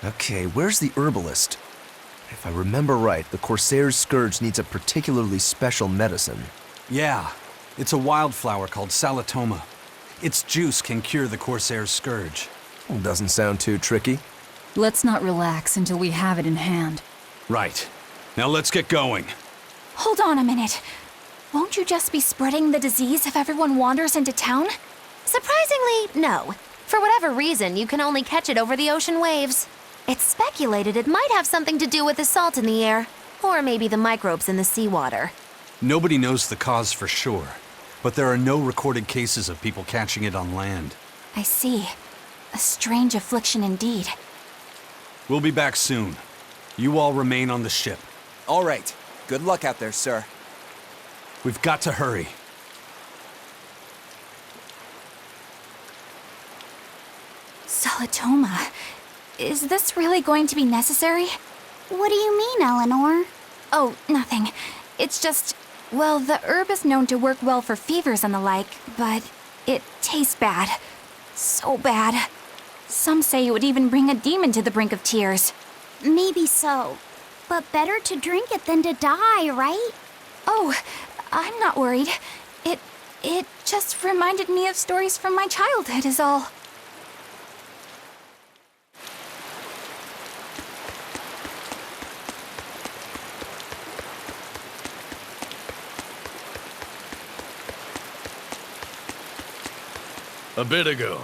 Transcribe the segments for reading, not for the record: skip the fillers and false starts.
Okay, where's the herbalist? If I remember right, the Corsair's Scourge needs a particularly special medicine. Yeah, it's a wildflower called Salatoma. Its juice can cure the Corsair's Scourge. Doesn't sound too tricky. Let's not relax until we have it in hand. Right. Now let's get going. Hold on a minute. Won't you just be spreading the disease if everyone wanders into town? Surprisingly, no. For whatever reason, you can only catch it over the ocean waves. It's speculated it might have something to do with the salt in the air, or maybe the microbes in the seawater. Nobody knows the cause for sure, but there are no recorded cases of people catching it on land. I see. A strange affliction indeed. We'll be back soon. You all remain on the ship. All right. Good luck out there, sir. We've got to hurry. Salatoma. Is this really going to be necessary? What do you mean, Eleanor? Oh, nothing. It's just, well, the herb is known to work well for fevers and the like, but it tastes bad. So bad. Some say it would even bring a demon to the brink of tears. Maybe so. But better to drink it than to die, right? Oh, I'm not worried. It just reminded me of stories from my childhood is all. A bit ago,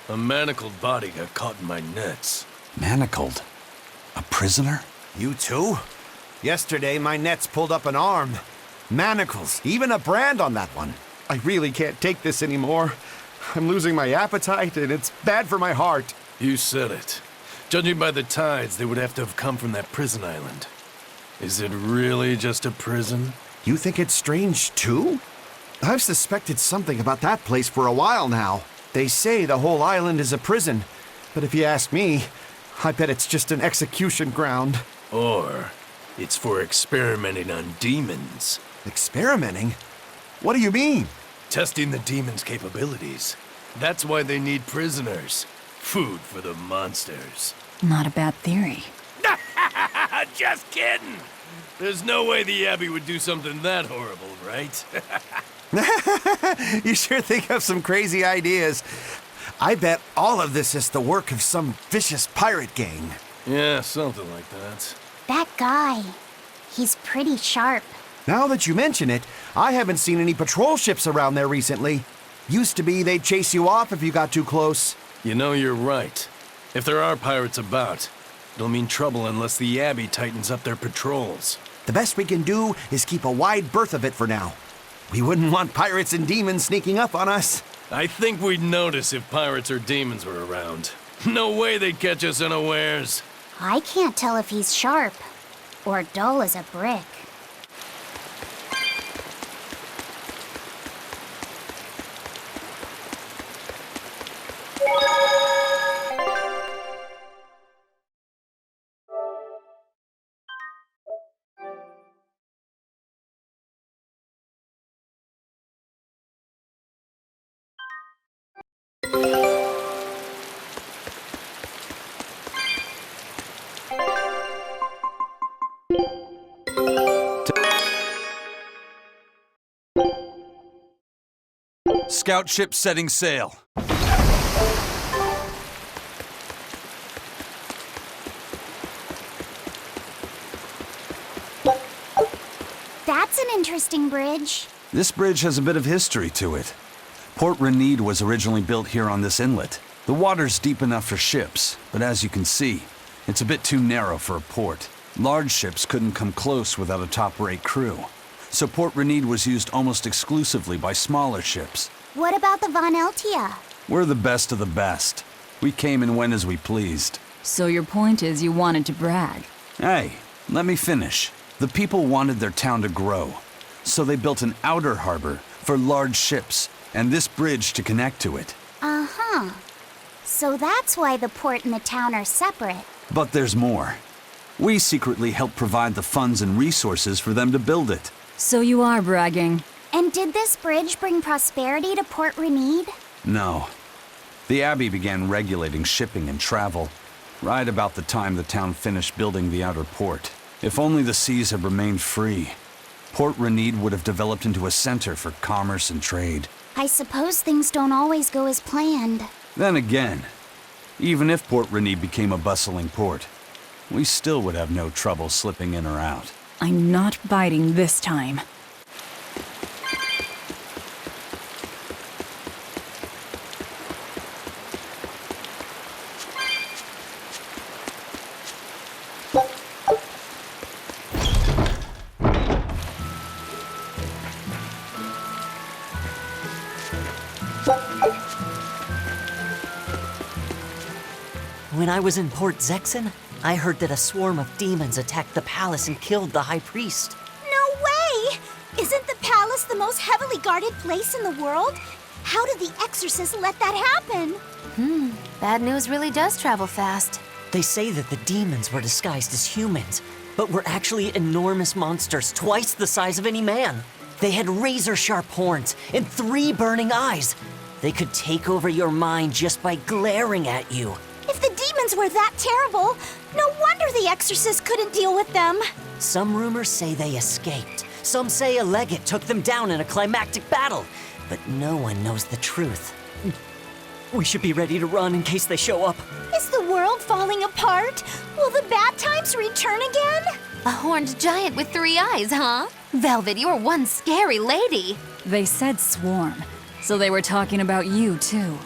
a manacled body got caught in my nets. Manacled? A prisoner? You too? Yesterday, my nets pulled up an arm. Manacles, even a brand on that one. I really can't take this anymore. I'm losing my appetite, and it's bad for my heart. You said it. Judging by the tides, they would have to have come from that prison island. Is it really just a prison? You think it's strange, too? I've suspected something about that place for a while now. They say the whole island is a prison, but if you ask me, I bet it's just an execution ground. Or it's for experimenting on demons. Experimenting? What do you mean? Testing the demons' capabilities. That's why they need prisoners. Food for the monsters. Not a bad theory. Just kidding! There's no way the Abbey would do something that horrible, right? You sure think of some crazy ideas. I bet all of this is the work of some vicious pirate gang. Yeah, something like that. That guy. He's pretty sharp. Now that you mention it, I haven't seen any patrol ships around there recently. Used to be they'd chase you off if you got too close. You know, you're right. If there are pirates about, it'll mean trouble unless the Abbey tightens up their patrols. The best we can do is keep a wide berth of it for now. We wouldn't want pirates and demons sneaking up on us. I think we'd notice if pirates or demons were around. No way they'd catch us unawares. I can't tell if he's sharp or dull as a brick. Scout ship setting sail. That's an interesting bridge. This bridge has a bit of history to it. Port Renede was originally built here on this inlet. The water's deep enough for ships, but as you can see, it's a bit too narrow for a port. Large ships couldn't come close without a top-rate crew. So Port Renede was used almost exclusively by smaller ships. What about the Von Eltia? We're the best of the best. We came and went as we pleased. So your point is you wanted to brag? Hey, let me finish. The people wanted their town to grow, so they built an outer harbor for large ships, and this bridge to connect to it. Uh-huh. So that's why the port and the town are separate. But there's more. We secretly helped provide the funds and resources for them to build it. So you are bragging. And did this bridge bring prosperity to Port Renede? No. The Abbey began regulating shipping and travel. right about the time the town finished building the outer port. If only the seas had remained free, Port Renede would have developed into a center for commerce and trade. I suppose things don't always go as planned. Then again, even if Port Renede became a bustling port, we still would have no trouble slipping in or out. I'm not biting this time. When I was in Port Zexen, I heard that a swarm of demons attacked the palace and killed the High Priest. No way! Isn't the palace the most heavily guarded place in the world? How did the exorcists let that happen? Bad news really does travel fast. They say that the demons were disguised as humans, but were actually enormous monsters twice the size of any man. They had razor-sharp horns and 3 burning eyes. They could take over your mind just by glaring at you. If the demons were that terrible, no wonder the exorcists couldn't deal with them. Some rumors say they escaped. Some say a legate took them down in a climactic battle. But no one knows the truth. We should be ready to run in case they show up. Is the world falling apart? Will the bad times return again? A horned giant with 3 eyes, huh? Velvet, you're one scary lady. They said swarm, so they were talking about you, too.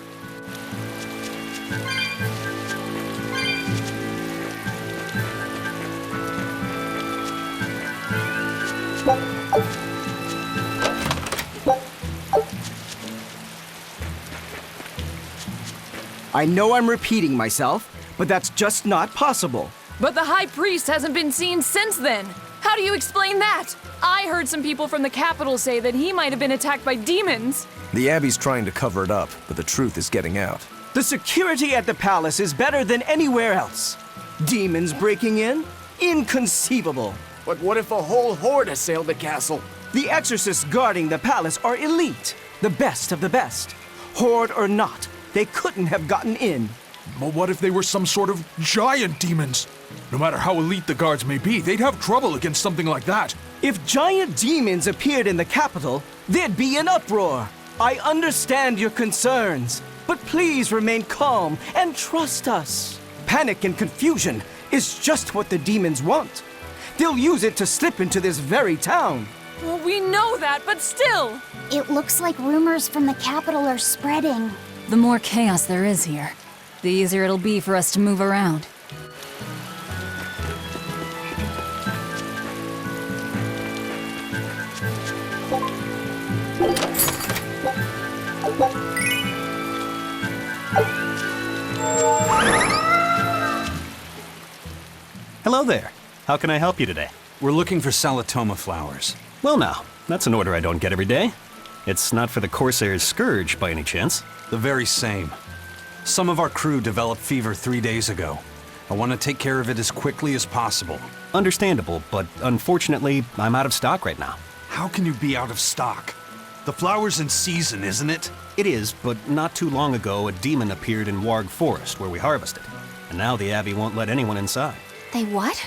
I know I'm repeating myself, but that's just not possible. But the High Priest hasn't been seen since then. How do you explain that? I heard some people from the capital say that he might have been attacked by demons. The Abbey's trying to cover it up, but the truth is getting out. The security at the palace is better than anywhere else. Demons breaking in? Inconceivable. But what if a whole horde assailed the castle? The exorcists guarding the palace are elite, the best of the best. Horde or not, they couldn't have gotten in. But what if they were some sort of giant demons? No matter how elite the guards may be, they'd have trouble against something like that. If giant demons appeared in the capital, there'd be an uproar. I understand your concerns, but please remain calm and trust us. Panic and confusion is just what the demons want. They'll use it to slip into this very town. Well, we know that, but still. It looks like rumors from the capital are spreading. The more chaos there is here, the easier it'll be for us to move around. Hello there. How can I help you today? We're looking for Salatoma flowers. Well now, that's an order I don't get every day. It's not for the Corsair's Scourge by any chance. The very same. Some of our crew developed fever 3 days ago. I want to take care of it as quickly as possible. Understandable, but unfortunately, I'm out of stock right now. How can you be out of stock? The flower's in season, isn't it? It is, but not too long ago, a demon appeared in Warg Forest where we harvested. And now the Abbey won't let anyone inside. They what?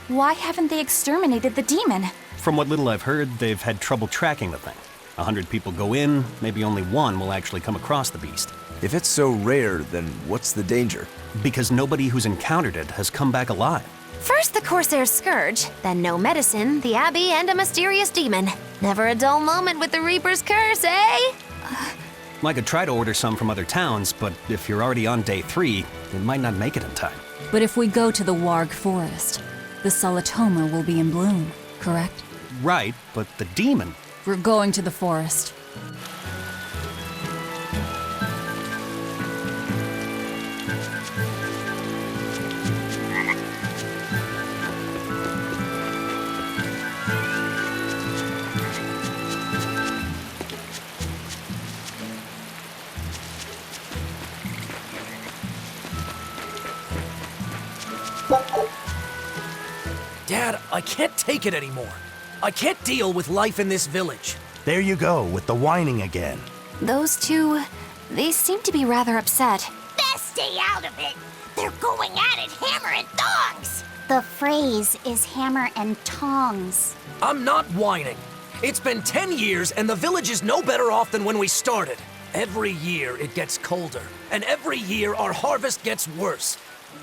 Why haven't they exterminated the demon? From what little I've heard, they've had trouble tracking the thing. 100 people go in, maybe only one will actually come across the beast. If it's so rare, then what's the danger? Because nobody who's encountered it has come back alive. First the Corsair's Scourge, then no medicine, the Abbey, and a mysterious demon. Never a dull moment with the Reaper's Curse, eh? I could try to order some from other towns, but if you're already on day 3, it might not make it in time. But if we go to the Warg Forest, the Salatoma will be in bloom, correct? Right, but the demon... We're going to the forest. Dad, I can't take it anymore. I can't deal with life in this village. There you go, with the whining again. Those two, they seem to be rather upset. Best stay out of it. They're going at it hammer and tongs. The phrase is hammer and tongs. I'm not whining. It's been 10 years and the village is no better off than when we started. Every year it gets colder, and every year our harvest gets worse.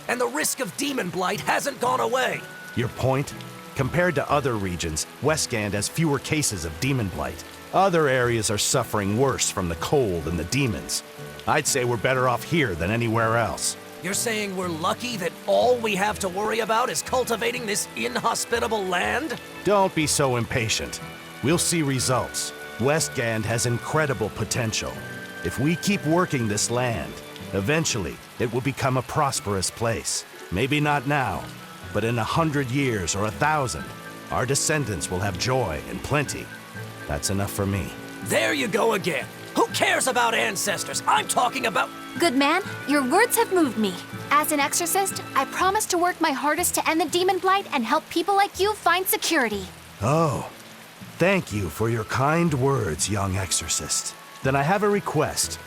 And the risk of demon blight hasn't gone away. Your point? Compared to other regions, Westgand has fewer cases of demon blight. Other areas are suffering worse from the cold and the demons. I'd say we're better off here than anywhere else. You're saying we're lucky that all we have to worry about is cultivating this inhospitable land? Don't be so impatient. We'll see results. Westgand has incredible potential. If we keep working this land, eventually it will become a prosperous place. Maybe not now, but in 100 years or 1,000, our descendants will have joy and plenty. That's enough for me. There you go again. Who cares about ancestors? I'm talking about... Good man, your words have moved me. As an exorcist, I promise to work my hardest to end the demon blight and help people like you find security. Oh, thank you for your kind words, young exorcist. Then I have a request.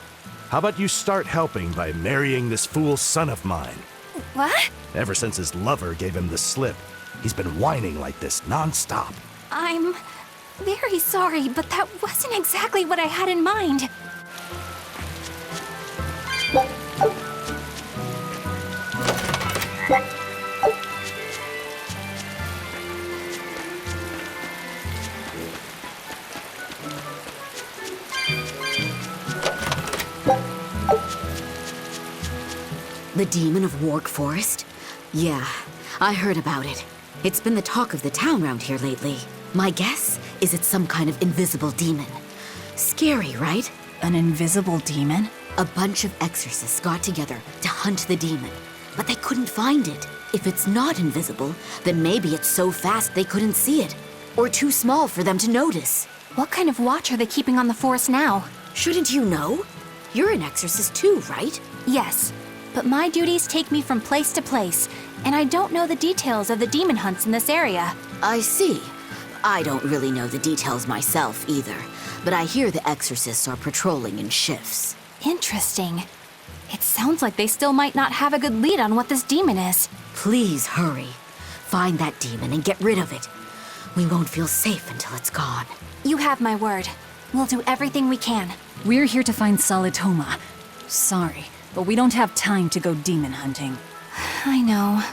How about you start helping by marrying this fool son of mine? What? Ever since his lover gave him the slip, he's been whining like this non-stop. I'm very sorry, but that wasn't exactly what I had in mind. The demon of Warg Forest? Yeah, I heard about it. It's been the talk of the town round here lately. My guess is it's some kind of invisible demon. Scary, right? An invisible demon? A bunch of exorcists got together to hunt the demon, but they couldn't find it. If it's not invisible, then maybe it's so fast they couldn't see it, or too small for them to notice. What kind of watch are they keeping on the forest now? Shouldn't you know? You're an exorcist too, right? Yes, but my duties take me from place to place, and I don't know the details of the demon hunts in this area. I see. I don't really know the details myself either, but I hear the exorcists are patrolling in shifts. Interesting. It sounds like they still might not have a good lead on what this demon is. Please hurry. Find that demon and get rid of it. We won't feel safe until it's gone. You have my word. We'll do everything we can. We're here to find Salitoma. Sorry, but we don't have time to go demon hunting. I know.